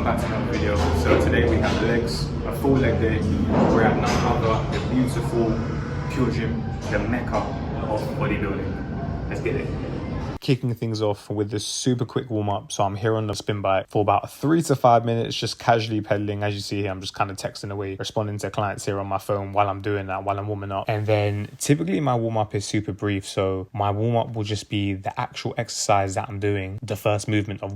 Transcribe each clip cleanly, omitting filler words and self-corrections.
back to another video. So today we have legs, a full leg day. We're at none other the beautiful Pure Gym, the mecca of bodybuilding. Let's get it. Kicking things off with this super quick warm-up. So I'm here on the spin bike for about 3 to 5 minutes, just casually pedaling. As you see here, I'm just kind of texting away, responding to clients here on my phone while I'm doing that, while I'm warming up. And then typically my warm-up is super brief. So my warm-up will just be the actual exercise that I'm doing, the first movement of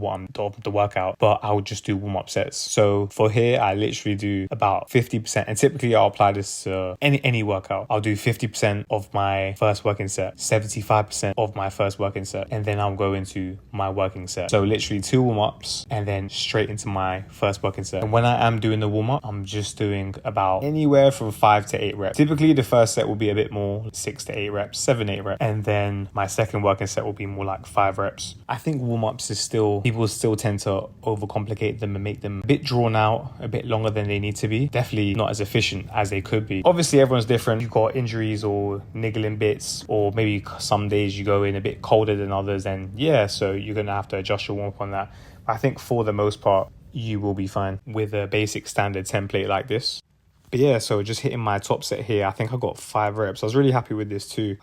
the workout, but I would just do warm-up sets. So for here, I literally do about 50%. And typically I'll apply this to any workout. I'll do 50% of my first working set, 75% of my first working set, and then I'll go into my working set. So literally 2 warm-ups and then straight into my first working set. And when I am doing the warm-up, I'm just doing about anywhere from 5 to 8 reps. Typically the first set will be a bit more, 6 to 8 reps, 7, 8 reps. And then my second working set will be more like 5 reps. I think warm-ups is still, people still tend to overcomplicate them and make them a bit drawn out, a bit longer than they need to be. Definitely not as efficient as they could be. Obviously everyone's different. You've got injuries or niggling bits, or maybe some days you go in a bit colder than others, and yeah, so you're gonna have to adjust your warm-up on that. I think for the most part you will be fine with a basic standard template like this. But yeah, so just hitting my top set here, I think I got 5 reps. I was really happy with this too.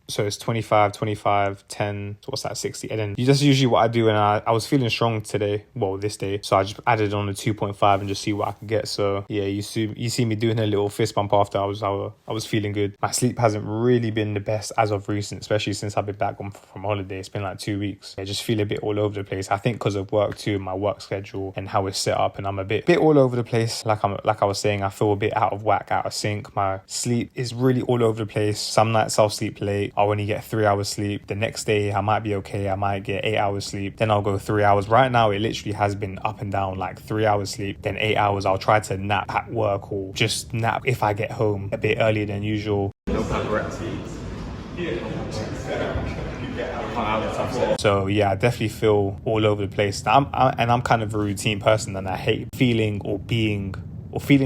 So it's 25, 25, 10, so what's that, 60? And then that's usually what I do, and I was feeling strong today, well, this day. So I just added on a 2.5 and just see what I could get. So yeah, you see me doing a little fist bump after. I was feeling good. My sleep hasn't really been the best as of recent, especially since I've been back from holiday. It's been like 2 weeks. I just feel a bit all over the place. I think because of work too, my work schedule and how it's set up, and I'm a bit all over the place. Like I was saying, I feel a bit out of whack, out of sync. My sleep is really all over the place. Some nights I'll sleep late. I'll only get 3 hours sleep. The next day I might be okay. I might get 8 hours sleep. Then I'll go 3 hours. Right now it literally has been up and down, like 3 hours sleep, then 8 hours. I'll try to nap at work or just nap if I get home a bit earlier than usual. No paparazzi. So yeah, I definitely feel all over the place. I'm kind of a routine person, and I hate feeling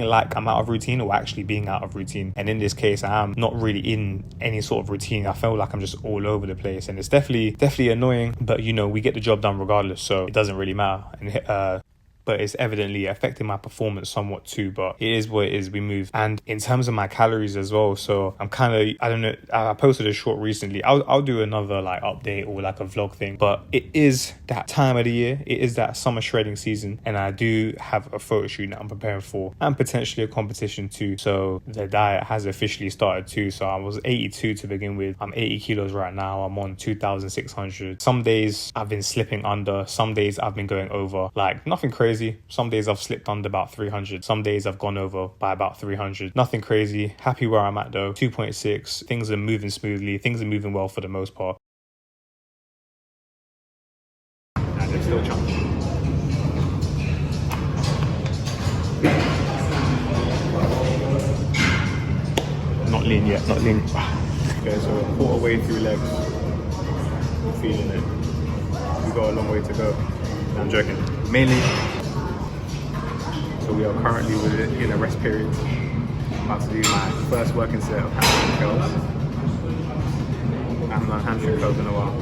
like I'm out of routine or actually being out of routine. And in this case, I am not really in any sort of routine. I feel like I'm just all over the place, and it's definitely annoying, but you know, we get the job done regardless, so it doesn't really matter. And but it's evidently affecting my performance somewhat too, but it is what it is. We move. And in terms of my calories as well, so I'm kind of, I don't know, I posted a short recently. I'll do another like update or like a vlog thing, but it is that time of the year. It is that summer shredding season, and I do have a photo shoot that I'm preparing for, and potentially a competition too. So the diet has officially started too. So I was 82 to begin with. I'm 80 kilos right now. I'm on 2,600. Some days I've been slipping under. Some days I've been going over. Like nothing crazy. Some days I've slipped under about 300. Some days I've gone over by about 300. Nothing crazy. Happy where I'm at though. 2.6. Things are moving smoothly. Things are moving well for the most part. And they're still chunky. Not lean yet. Not lean. Okay, so a quarter way through legs. Feeling it. We've got a long way to go. No, I'm joking. Mainly. So we are currently in a rest period. I'm about to do my first working set of hamstring curls. I haven't done hamstring curls in a while.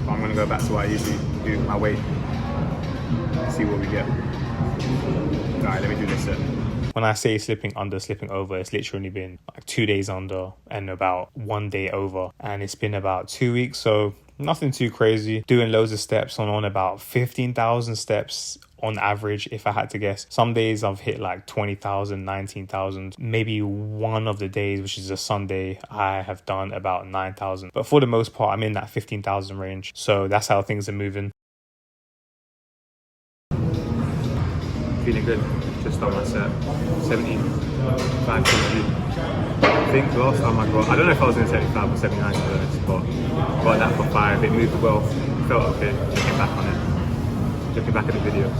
But I'm going to go back to what I usually do, my weight. See what we get. Alright, let me do this set. When I say slipping under, slipping over, it's literally been like 2 days under and about 1 day over. And it's been about 2 weeks, so nothing too crazy. Doing loads of steps on about 15,000 steps on average, if I had to guess. Some days I've hit like 20,000, 19,000. Maybe one of the days, which is a Sunday, I have done about 9,000. But for the most part, I'm in that 15,000 range. So that's how things are moving. Feeling good. Just on my set. 75 kg. I think last time I don't know if I was in 75 or 79 to be honest, but got that for 5. It moved well. Felt okay. Looking back on it. Looking back at the video.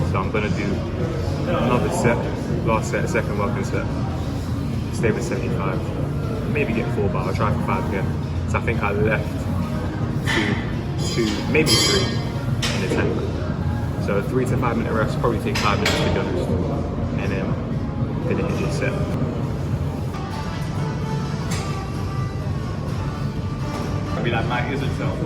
So I'm gonna do another set, last set, second working set. Stay with 75. Maybe get 4, but I'll try for 5 again. So I think I left 2, maybe 3 in the tank. So 3 to 5 minute rests, probably take 5 minutes to be honest. And then gonna hit this set. I'll be like Mike is himself.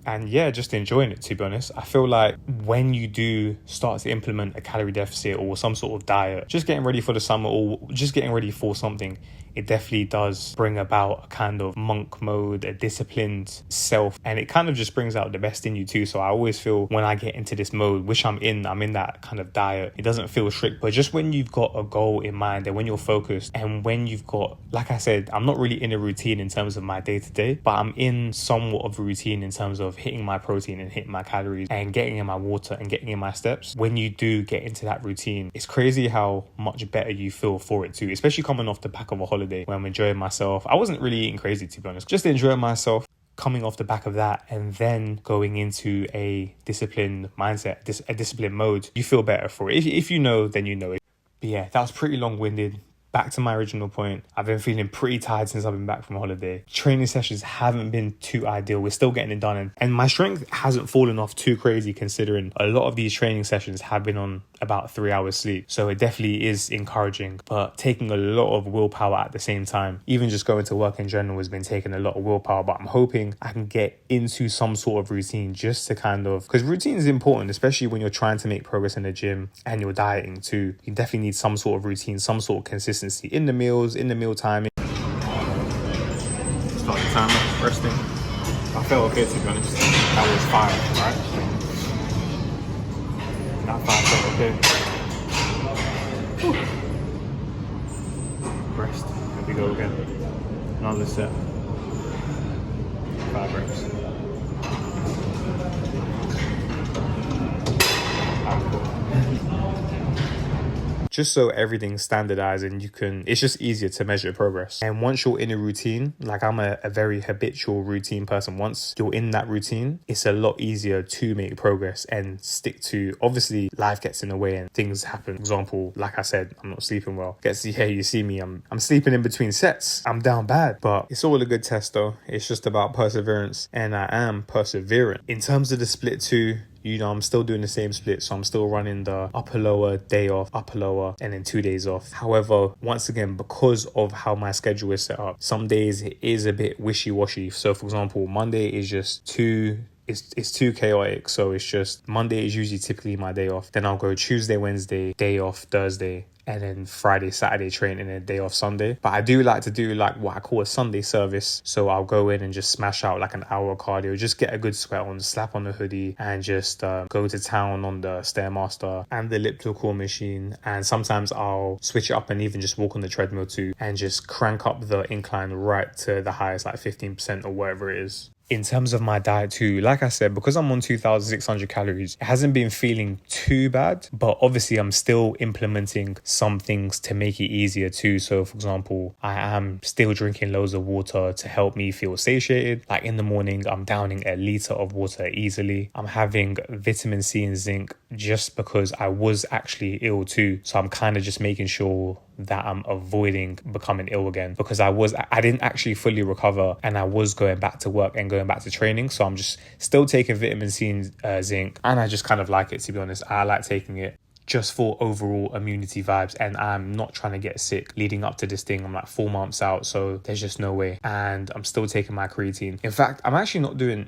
and yeah, just enjoying it, to be honest. I feel like when you do start to implement a calorie deficit or some sort of diet, just getting ready for the summer or just getting ready for something, it definitely does bring about a kind of monk mode, a disciplined self, and it kind of just brings out the best in you too. So I always feel when I get into this mode, which I'm in that kind of diet, it doesn't feel strict, but just when you've got a goal in mind and when you're focused and when you've got, like I said, I'm not really in a routine in terms of my day-to-day, but I'm in somewhat of a routine in terms of hitting my protein and hitting my calories and getting in my water and getting in my steps. When you do get into that routine, it's crazy how much better you feel for it too, especially coming off the back of a holiday where I'm enjoying myself. I wasn't really eating crazy, to be honest, just enjoying myself. Coming off the back of that and then going into a disciplined mindset, a disciplined mode, you feel better for it. If you know, then you know it. But yeah, that was pretty long-winded. Back to my original point, I've been feeling pretty tired since I've been back from holiday. Training sessions haven't been too ideal. We're still getting it done. And my strength hasn't fallen off too crazy, considering a lot of these training sessions have been on about 3 hours sleep. So it definitely is encouraging, but taking a lot of willpower at the same time. Even just going to work in general has been taking a lot of willpower, but I'm hoping I can get into some sort of routine just to kind of, because routine is important, especially when you're trying to make progress in the gym and you're dieting too. You definitely need some sort of routine, some sort of consistency in the meals, in the meal timing. Start the timer, resting. I felt okay, to be honest. That was 5, right? That 5 felt okay. Whew. Rest. Here we go again. Another set. 5 reps. Just so everything's standardized and it's just easier to measure progress. And once you're in a routine, like I'm a very habitual routine person, once you're in that routine, it's a lot easier to make progress and stick to. Obviously, life gets in the way and things happen. For example, like I said, I'm not sleeping well. You see me, I'm sleeping in between sets. I'm down bad, but it's all a good test though. It's just about perseverance, and I am persevering. In terms of the split too, I'm still doing the same split. So I'm still running the upper lower, day off, upper lower, and then 2 days off. However, once again, because of how my schedule is set up, some days it is a bit wishy-washy. So for example, Monday is just it's too chaotic. So it's just Monday is usually typically my day off. Then I'll go Tuesday, Wednesday, day off Thursday, and then Friday, Saturday train, and then day off Sunday. But I do like to do like what I call a Sunday service. So I'll go in and just smash out like an hour of cardio, just get a good sweat on, slap on the hoodie, and just go to town on the Stairmaster and the elliptical machine. And sometimes I'll switch it up and even just walk on the treadmill too, and just crank up the incline right to the highest, like 15% or whatever it is. In terms of my diet too, like I said, because I'm on 2,600 calories, it hasn't been feeling too bad, but obviously I'm still implementing some things to make it easier too. So for example, I am still drinking loads of water to help me feel satiated. Like in the morning, I'm downing a liter of water easily. I'm having vitamin C and zinc just because I was actually ill too. So I'm kind of just making sure that I'm avoiding becoming ill again, because I didn't actually fully recover and I was going back to work and going back to training. So I'm just still taking vitamin C and zinc, and I just kind of like it, to be honest. I like taking it just for overall immunity vibes, and I'm not trying to get sick leading up to this thing. I'm like 4 months out, so there's just no way. And I'm still taking my creatine. In fact, I'm doing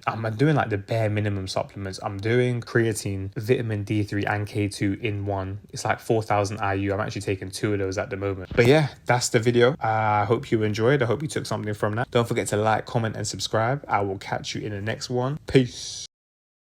like the bare minimum supplements. I'm doing creatine, vitamin D3 and K2 in one. It's like 4,000 IU. I'm actually taking 2 of those at the moment. But yeah, that's the video. I hope you enjoyed. I hope you took something from that. Don't forget to like, comment and subscribe. I will catch you in the next one. Peace.